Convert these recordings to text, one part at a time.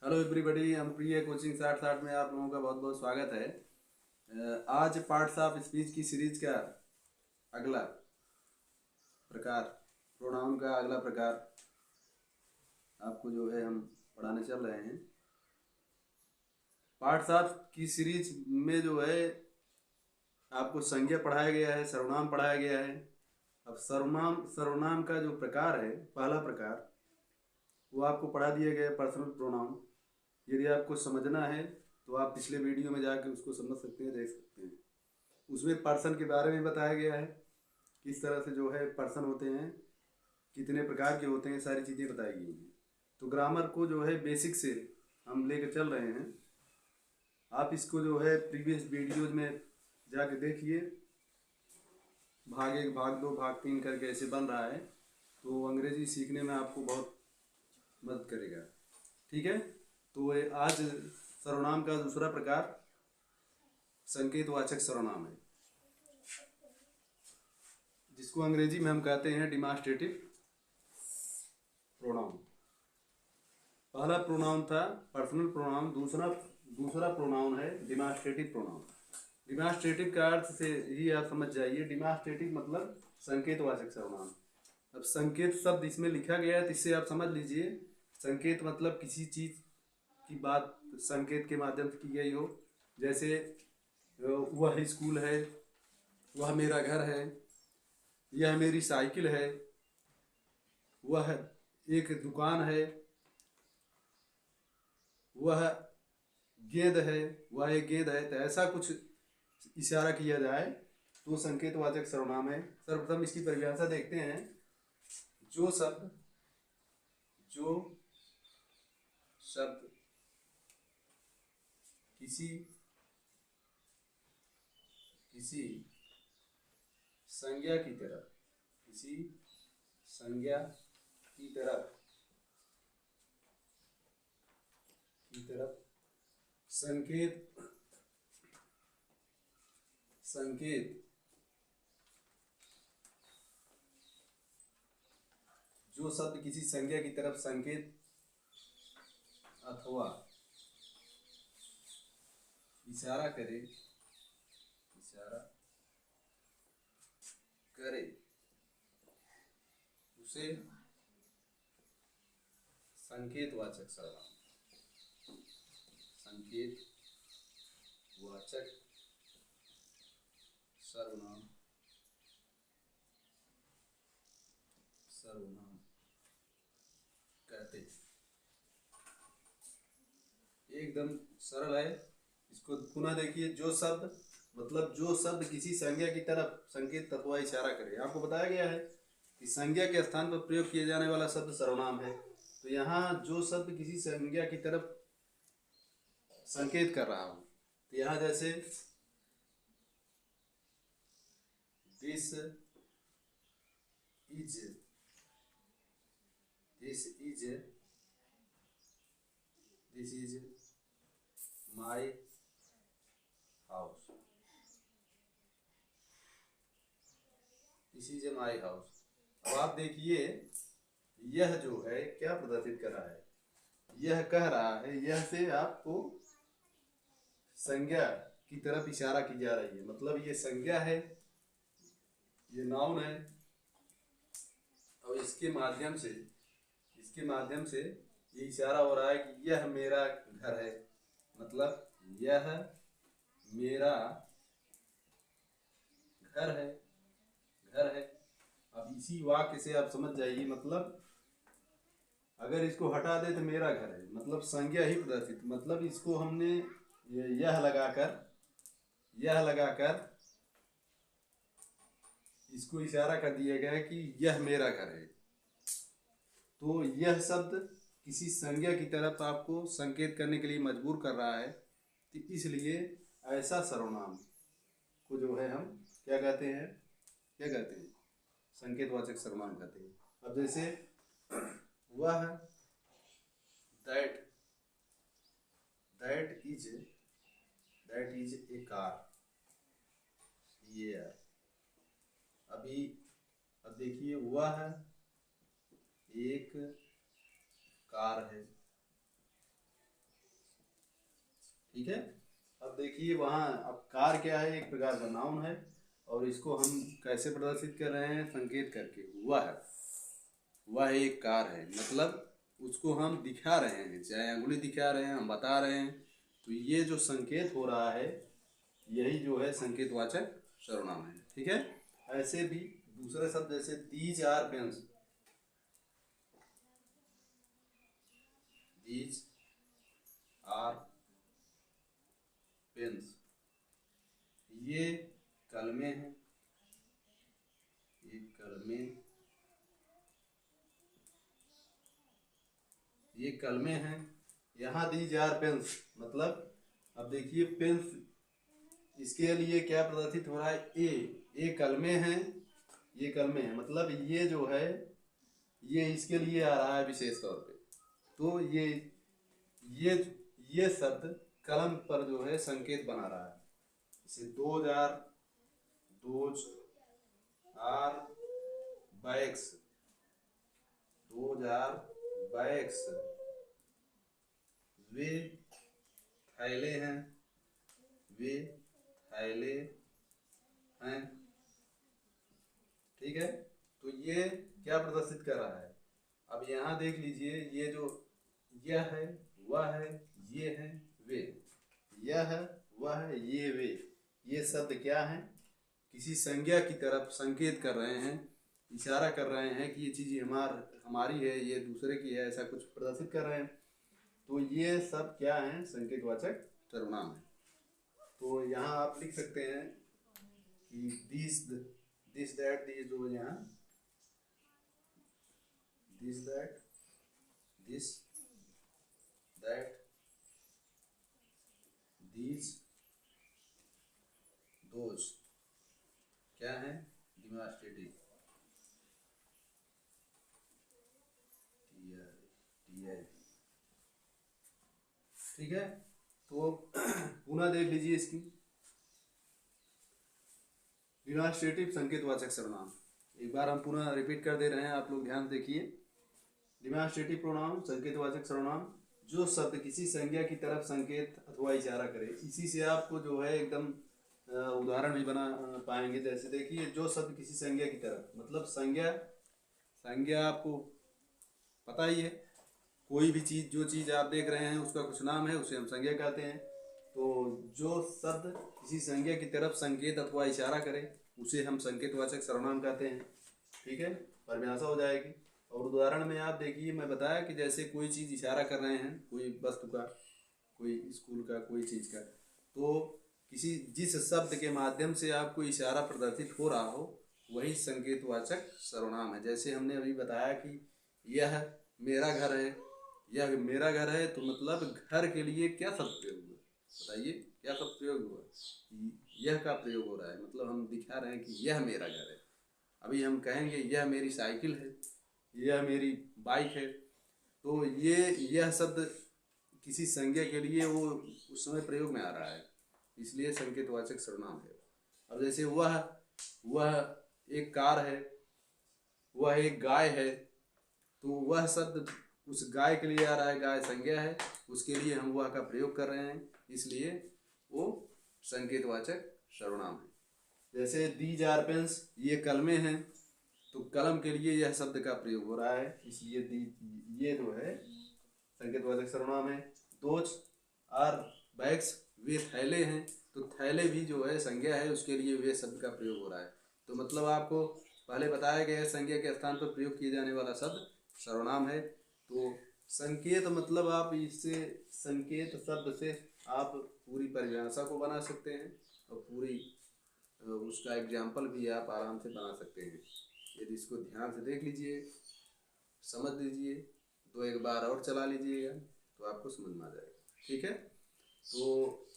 Hello everybody, हम प्रिय coaching 60-60 में आप लोगों का बहुत बहुत स्वागत है। आज पार्ट्स ऑफ स्पीच की सीरीज का अगला प्रकार, प्रोनाउन का अगला प्रकार आपको जो है हम पढ़ाने चल रहे हैं। पार्ट्स ऑफ की सीरीज में जो है आपको संज्ञा पढ़ाया गया है, सर्वनाम पढ़ाया गया है। अब सर्वनाम का जो प्रकार है, पहला प्रकार वो आपको पढ़ा दिया गया है, पर्सनल प्रोनाउन। यदि आपको समझना है तो आप पिछले वीडियो में जाके उसको समझ सकते हैं, देख सकते हैं। उसमें पर्सन के बारे में बताया गया है, किस तरह से जो है पर्सन होते हैं, कितने प्रकार के होते हैं, सारी चीज़ें बताई गई हैं। तो ग्रामर को जो है बेसिक से हम लेकर चल रहे हैं। आप इसको जो है प्रीवियस वीडियोज में जाके देखिए, भाग 1, भाग 2, भाग 3 करके ऐसे बन रहा है, तो अंग्रेजी सीखने में आपको बहुत मदद करेगा। ठीक है, तो आज सर्वनाम का दूसरा प्रकार संकेतवाचक सर्वनाम है, जिसको अंग्रेजी में हम कहते हैं डिमॉन्स्ट्रेटिव प्रोनाउन। पहला प्रोनाउन था पर्सनल प्रोनाउन, दूसरा प्रोनाउन है डिमॉन्स्ट्रेटिव प्रोनाउन। डिमॉन्स्ट्रेटिव का अर्थ से ही आप समझ जाइए, डिमॉन्स्ट्रेटिव मतलब संकेतवाचक सर्वनाम। अब संकेत शब्द इसमें लिखा गया है, तो इससे आप समझ लीजिए संकेत मतलब किसी चीज की बात संकेत के माध्यम से की गई हो। जैसे वह स्कूल है, वह मेरा घर है, यह मेरी साइकिल है, वह एक दुकान है, वह गेंद है, वह एक गेंद है। तो ऐसा कुछ इशारा किया जाए तो संकेतवाचक सर्वनाम है। सर्वप्रथम इसकी परिभाषा देखते हैं। जो शब्द किसी संज्ञा की तरफ संकेत जो शब्द किसी संज्ञा की तरफ संकेत अथवा इशारा करे उसे संकेतवाचक सर्वनाम कहते हैं। एकदम सरल है। इसको पुनः देखिए। जो शब्द किसी संज्ञा की तरफ संकेत अथवा इशारा करे। आपको बताया गया है कि संज्ञा के स्थान पर प्रयोग किए जाने वाला शब्द सर्वनाम है। तो यहाँ जो शब्द किसी संज्ञा की तरफ संकेत कर रहा हूं, तो यहाँ जैसे this is my house, this is my house. अब आप देखिए, यह जो है क्या प्रदर्शित कर रहा है, यह कह रहा है, यह से आपको संज्ञा की तरफ इशारा की जा रही है। मतलब ये संज्ञा है, ये नाउन है, और इसके माध्यम से ये इशारा हो रहा है कि यह मेरा घर है। मतलब यह मेरा घर है। अब इसी वाक्य से आप समझ जाइए, मतलब अगर इसको हटा दे तो मेरा घर है, मतलब संज्ञा ही प्रदर्शित। मतलब इसको हमने यह लगाकर इसको इशारा कर दिया गया कि यह मेरा घर है। तो यह शब्द किसी संज्ञा की तरफ आपको संकेत करने के लिए मजबूर कर रहा है, तो इसलिए ऐसा सर्वनाम को जो है हम क्या कहते हैं, संकेतवाचक सर्वनाम कहते हैं। अब जैसे वह दैट इज ए कार, ये अब देखिए, वह एक कार है, ठीक है। अब देखिए वहाँ, अब कार क्या है, एक प्रकार का नाउन है, और इसको हम कैसे प्रदर्शित कर रहे हैं, संकेत करके। वह एक कार है, मतलब उसको हम दिखा रहे हैं, चाहे अंगुली दिखा रहे हैं, हम बता रहे हैं। तो ये जो संकेत हो रहा है, यही जो है संकेतवाचक सर्वनाम है। ठीक है। ऐसे भी दूसरे शब्द जैसे these are pens, these are pens, ये कलमे हैं, ये कलमे, ये कलमे हैं। यहाँ दीज आर पेन्स मतलब, अब देखिए पेन्स, इसके लिए क्या प्रदर्शित हो रहा है, ए कलमे हैं, ये कलमे हैं, मतलब ये जो है, ये इसके लिए आ रहा है विशेष तौर पे। तो ये ये शब्द कलम पर जो है संकेत बना रहा है। जैसे those are bags, those are bags, वे थैले हैं, वे थैले हैं। ठीक है। तो ये क्या प्रदर्शित कर रहा है, अब यहाँ देख लीजिए, ये जो यह है, वह है, ये है, वे, यह है, वह है, ये, वे, ये शब्द क्या है, किसी संज्ञा की तरफ संकेत कर रहे हैं, इशारा कर रहे हैं कि ये चीज़ हमारी है, ये दूसरे की है, ऐसा कुछ प्रदर्शित कर रहे हैं। तो ये सब क्या है, संकेतवाचक सर्वनाम है। तो यहाँ आप लिख सकते हैं कि दिस दैट, दिस जो यहाँ this that, this that, these, those क्या है, डिमॉन्स्ट्रेटिव, ठीक है। तो पुनः देख लीजिए इसकी, डिमॉन्स्ट्रेटिव संकेतवाचक सर्वनाम, एक बार हम पुनः रिपीट कर दे रहे हैं, आप लोग ध्यान देखिए। डिमॉन्स्ट्रेटिव प्रोनाउन संकेतवाचक सर्वनाम, जो शब्द किसी संज्ञा की तरफ संकेत अथवा इशारा करे। इसी से आपको जो है एकदम उदाहरण भी बना पाएंगे। जैसे देखिए, जो शब्द किसी संज्ञा की तरफ, मतलब संज्ञा आपको पता ही है, कोई भी चीज़, जो चीज़ आप देख रहे हैं उसका कुछ नाम है, उसे हम संज्ञा कहते हैं। तो जो शब्द किसी संज्ञा की तरफ संकेत अथवा इशारा करे, उसे हम संकेतवाचक सर्वनाम कहते हैं। ठीक है, परिभाषा हो जाएगी। और उदाहरण में आप देखिए, मैं बताया कि जैसे कोई चीज़ इशारा कर रहे हैं, कोई वस्तु का, कोई स्कूल का, कोई चीज़ का, तो जिस शब्द के माध्यम से आपको इशारा प्रदर्शित हो रहा हो, वही संकेतवाचक सर्वनाम है। जैसे हमने अभी बताया कि यह मेरा घर है, यह मेरा घर है, तो मतलब घर के लिए क्या शब्द प्रयोग हुआ, बताइए क्या शब्द प्रयोग हुआ, यह का प्रयोग हो रहा है, मतलब हम दिखा रहे हैं कि यह मेरा घर है। अभी हम कहेंगे यह मेरी साइकिल है, यह मेरी बाइक है, तो यह शब्द किसी संज्ञा के लिए वो उस समय प्रयोग में आ रहा है, इसलिए संकेतवाचक सर्वनाम है। अब जैसे वह एक कार है, वह एक गाय है, तो वह शब्द उस गाय के लिए आ रहा है, गाय संज्ञा है, उसके लिए हम वह का प्रयोग कर रहे हैं, इसलिए वो संकेतवाचक सर्वनाम है। जैसे दीज आर पेन्स, ये कलमे हैं, तो कलम के लिए यह शब्द का प्रयोग हो रहा है, इसलिए ये जो है संकेतवाचक सर्वनाम है। दोज आर बैग्स, वे थैले हैं, तो थैले भी जो है संज्ञा है, उसके लिए वे शब्द का प्रयोग हो रहा है। तो मतलब आपको पहले बताया गया है, संज्ञा के स्थान पर प्रयोग किए जाने वाला शब्द सर्वनाम है। तो संकेत मतलब आप इससे, संकेत शब्द से आप पूरी परिभाषा को बना सकते हैं, और पूरी उसका एग्जाम्पल भी आप आराम से बना सकते हैं। यदि इसको ध्यान से देख लीजिए, समझ लीजिए, तो एक बार और चला लीजिएगा, तो आपको समझ में आ जाएगा। ठीक है। तो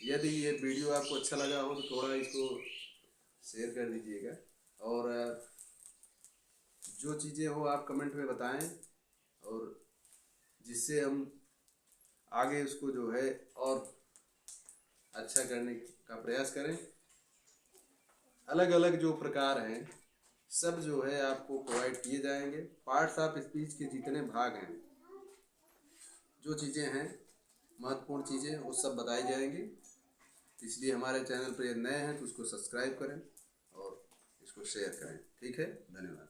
यदि ये वीडियो आपको अच्छा लगा हो, तो थोड़ा इसको शेयर कर दीजिएगा, और जो चीज़ें हो आप कमेंट में बताएं, और जिससे हम आगे उसको जो है और अच्छा करने का प्रयास करें। अलग अलग जो प्रकार हैं, सब जो है आपको प्रोवाइड किए जाएंगे। पार्ट्स ऑफ स्पीच के जितने भाग हैं, जो चीज़ें हैं, महत्वपूर्ण चीज़ें वो सब बताई जाएंगी। इसलिए हमारे चैनल पर नए हैं तो उसको सब्सक्राइब करें और इसको शेयर करें। ठीक है, धन्यवाद।